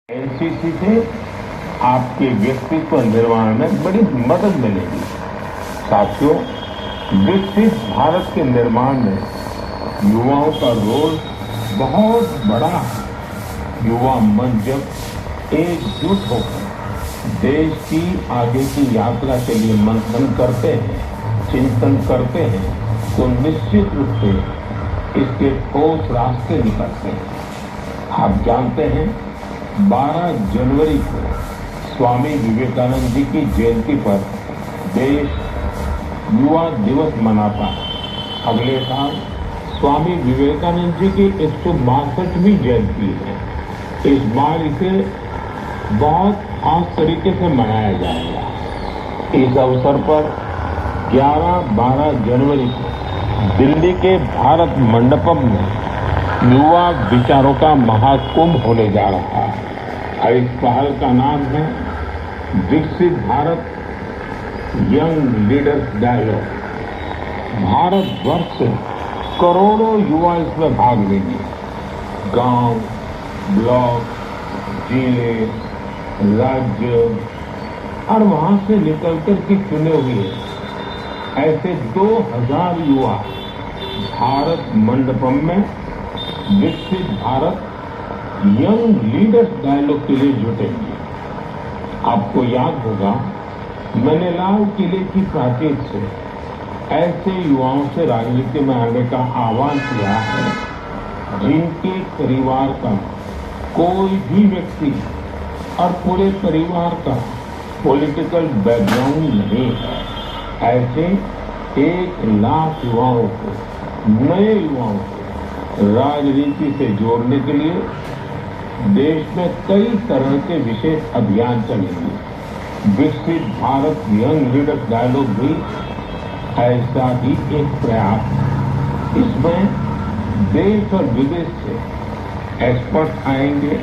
NCC से आपके व्यक्तित्व निर्माण में बड़ी मदद मिलेगी। साथियों, विकसित भारत के निर्माण में युवाओं का रोल बहुत बड़ा है। युवा मन जब एकजुट होकर देश की आगे की यात्रा के लिए मंथन करते हैं, चिंतन करते हैं, तो निश्चित रूप से इसके ठोस रास्ते निकलते हैं। आप जानते हैं, 12 जनवरी को स्वामी विवेकानंद जी की जयंती पर देश युवा दिवस मनाता है। अगले साल स्वामी विवेकानंद जी की 162वीं जयंती है। इस बार इसे बहुत खास तरीके से मनाया जाएगा। इस अवसर पर 11-12 जनवरी को दिल्ली के भारत मंडपम में युवा विचारों का महाकुंभ होने जा रहा है। इस पहल का नाम है Viksit Bharat young leaders dialogue. Bharatvarsh से करोड़ों युवा इसमें भाग लेंगे। गांव, ब्लॉक, जिले, राज्य और वहां से निकलकर के चुने हुए ऐसे 2000 युवा भारत मंडपम में विकसित भारत यंग लीडर्स डायलॉग के लिए जुटेंगे। आपको याद होगा, मैंने लाल किले की प्राचीर से ऐसे युवाओं से राजनीति में आने का आह्वान किया है जिनके परिवार का कोई भी व्यक्ति और पूरे परिवार का पॉलिटिकल बैकग्राउंड नहीं है। ऐसे 1 लाख युवाओं को, नए युवाओं को राजनीति से जोड़ने के लिए देश में कई तरह के विशेष अभियान चलेंगे। विकसित भारत यंग लीडर्स डायलॉग भी ऐसा ही एक प्रयास है। इसमें देश और विदेश से एक्सपर्ट आएंगे,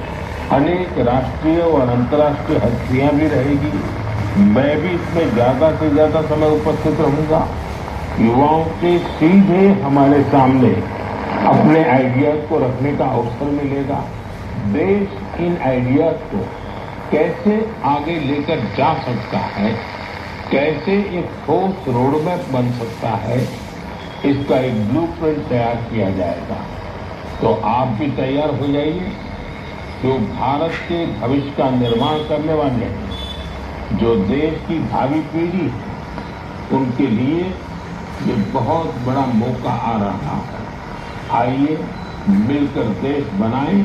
अनेक राष्ट्रीय और अंतर्राष्ट्रीय हस्तियां भी रहेगी। मैं भी इसमें ज्यादा से ज्यादा समय उपस्थित रहूंगा। युवाओं के सीधे हमारे सामने अपने आइडियाज को रखने का अवसर मिलेगा। देश इन आइडियाज को कैसे आगे लेकर जा सकता है, कैसे एक ठोस रोडमैप बन सकता है, इसका एक ब्लूप्रिंट तैयार किया जाएगा। तो आप भी तैयार हो जाइए। जो भारत के भविष्य का निर्माण करने वाले हैं, जो देश की भावी पीढ़ी है, उनके लिए ये बहुत बड़ा मौका आ रहा है। आइए मिलकर देश बनाएं,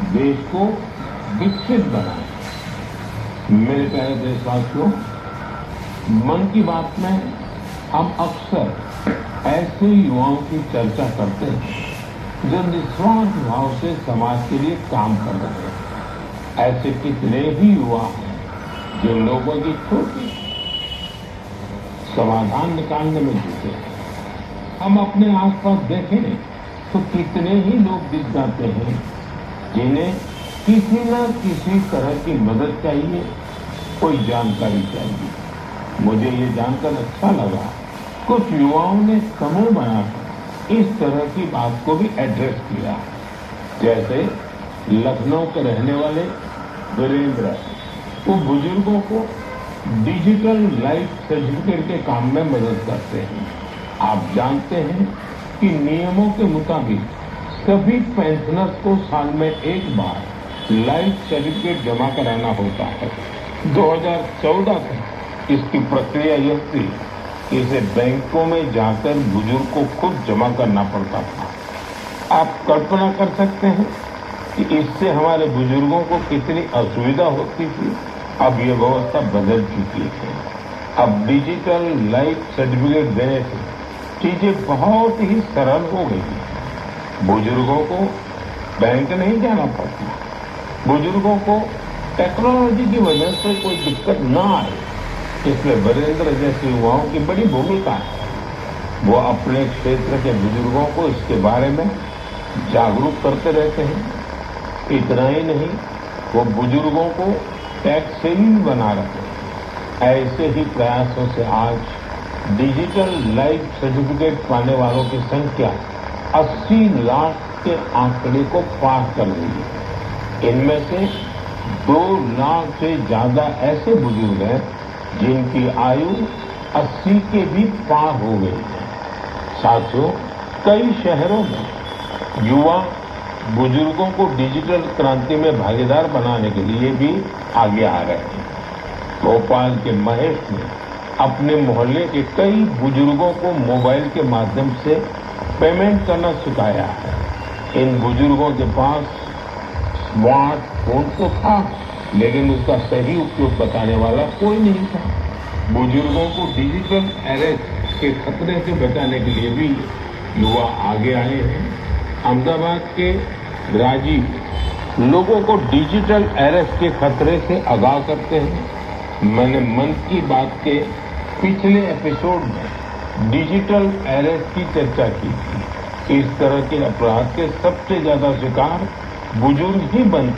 देश को विकसित बनाएं। मेरे प्यारे देशवासियों, मन की बात में हम अक्सर ऐसे युवाओं की चर्चा करते हैं जो निस्वार्थ भाव से समाज के लिए काम कर रहे हैं। ऐसे कितने ही युवा हैं जो लोगों की छोटी समाधान निकालने में जुटे हैं। हम अपने आसपास देखें तो कितने ही लोग दिख जाते हैं जिन्हें किसी न किसी तरह की मदद चाहिए, कोई जानकारी चाहिए। मुझे ये जानकर अच्छा लगा, कुछ युवाओं ने समूह बनाकर इस तरह की बात को भी एड्रेस किया। जैसे लखनऊ के रहने वाले वीरेंद्र, वो बुजुर्गों को डिजिटल लाइफ सर्टिफिकेट के काम में मदद करते हैं। आप जानते हैं कि नियमों के मुताबिक सभी पेंशनर्स को साल में एक बार लाइफ सर्टिफिकेट जमा कराना होता है। 2014 तक इसकी प्रक्रिया यह थी कि इसे बैंकों में जाकर बुजुर्ग को खुद जमा करना पड़ता था। आप कल्पना कर सकते हैं कि इससे हमारे बुजुर्गों को कितनी असुविधा होती थी। अब ये व्यवस्था बदल चुकी है। अब डिजिटल लाइफ सर्टिफिकेट देने से चीजें बहुत ही सरल हो गई हैं। बुजुर्गों को बैंक नहीं जाना पड़ता। बुजुर्गों को टेक्नोलॉजी की वजह से कोई दिक्कत न आए, इसमें वीरेंद्र जैसे युवाओं की बड़ी भूमिका है। वो अपने क्षेत्र के बुजुर्गों को इसके बारे में जागरूक करते रहते हैं। इतना ही नहीं, वो बुजुर्गों को टैक्स सेविंग बना रहे हैं। ऐसे ही प्रयासों से आज डिजिटल लाइफ सर्टिफिकेट पाने वालों की संख्या 80 लाख के आंकड़े को पार कर गई है। इनमें से 2 लाख से ज्यादा ऐसे बुजुर्ग हैं जिनकी आयु 80 के भी पार हो गई है। साथियों, कई शहरों में युवा बुजुर्गों को डिजिटल क्रांति में भागीदार बनाने के लिए भी आगे आ रहे हैं। भोपाल के महेश ने अपने मोहल्ले के कई बुजुर्गों को मोबाइल के माध्यम से पेमेंट करना सिखाया है। इन बुजुर्गों के पास स्मार्टफोन तो था, लेकिन उसका सही उपयोग बताने वाला कोई नहीं था। बुजुर्गों को डिजिटल अरेस्ट के खतरे से बचाने के लिए भी युवा आगे आए हैं। अहमदाबाद के राजीव लोगों को डिजिटल अरेस्ट के खतरे से आगाह करते हैं। मैंने मन की बात के पिछले एपिसोड में डिजिटल अरेस्ट की चर्चा की थी। इस तरह के अपराध के सबसे ज्यादा शिकार बुजुर्ग ही बनते